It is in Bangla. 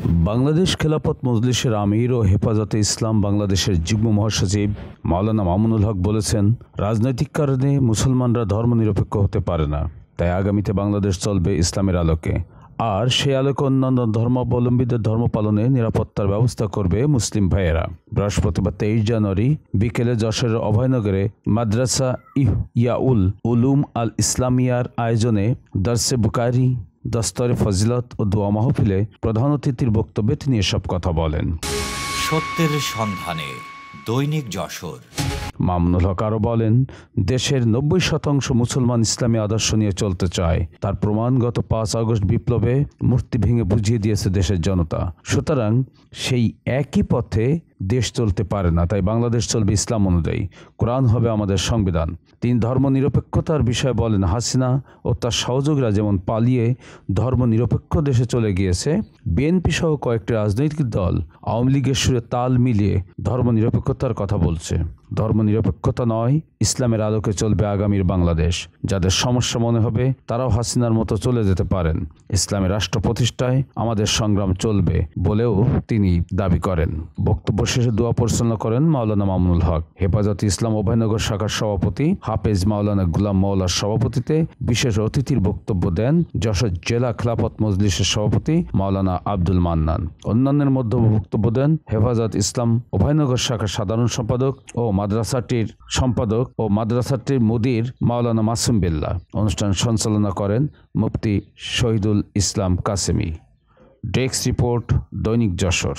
বাংলাদেশ খেলাফত মজলিসের আমির ও হেফাজতে ইসলাম বাংলাদেশের যুগ্ম মহাসচিব মাওলানা মামুনুল হক বলেছেন, রাজনৈতিক কারণে মুসলমানরা ধর্মনিরপেক্ষ হতে পারে না, তাই আগামীতে বাংলাদেশ চলবে ইসলামের আলোকে। আর সেই আলোকে অন্যান্য ধর্মাবলম্বীদের ধর্ম পালনে নিরাপত্তার ব্যবস্থা করবে মুসলিম ভাইয়েরা। বৃহস্পতিবার 23 জানুয়ারি বিকেলে যশোরের অভয়নগরে মাদ্রাসা ইহইয়াউল উলুম আল ইসলামিয়ার আয়োজনে দরসে বুখারী, দস্তরে ফজিলত ও দোয়া মাহফিলে প্রধান অতিথির বক্তব্যে তিনি এসব কথা বলেন। সত্যের সন্ধানে দৈনিক যশোর। মামুনুল হক আরও বলেন, দেশের 90% মুসলমান ইসলামী আদর্শ নিয়ে চলতে চায়। তার প্রমাণ গত 5 আগস্ট বিপ্লবে মূর্তি ভেঙে বুঝিয়ে দিয়েছে দেশের জনতা। সুতরাং সেই একই পথে দেশ চলতে পারে না, তাই বাংলাদেশ চলবে ইসলাম অনুযায়ী। কোরআন হবে আমাদের সংবিধান। তিনি ধর্মনিরপেক্ষতার বিষয়ে বলেন, হাসিনা ও তার সহযোগীরা যেমন পালিয়ে ধর্মনিরপেক্ষ দেশে চলে গিয়েছে, বিএনপি সহ কয়েকটি রাজনৈতিক দল আওয়ামী লীগের সুরে তাল মিলিয়ে ধর্মনিরপেক্ষতার কথা বলছে। ধর্মনিরপেক্ষতা নয়, ইসলামের আলোকে চলবে আগামীর বাংলাদেশ। যাদের সমস্যা মনে হবে তারাও হাসিনার মতো চলে যেতে পারেন। ইসলামী রাষ্ট্র প্রতিষ্ঠায় আমাদের সংগ্রাম চলবে বলেও তিনি দাবি করেন। বক্তব্য শেষে দোয়া পরিচালনা করেন মাওলানা মামুনুল হক। হেফাজতে ইসলাম অভয়নগর শাখার সভাপতি হাফেজ মাওলানা গুলাম মাওলার সভাপতিতে বিশেষ অতিথির বক্তব্য দেন যশোর জেলা খেলাফত মজলিসের সভাপতি মাওলানা আব্দুল মান্নান। অন্যান্যের মধ্যে বক্তব্য দেন হেফাজত ইসলাম অভয়নগর শাখার সাধারণ সম্পাদক ও মাদ্রাসাটির সম্পাদক ও মাদ্রাসাটির মুদির মাওলানা মাসুম বিল্লাহ। অনুষ্ঠান সঞ্চালনা করেন মুফতি শহীদুল ইসলাম কাসেমি। ডেস্ক রিপোর্ট, দৈনিক যশোর।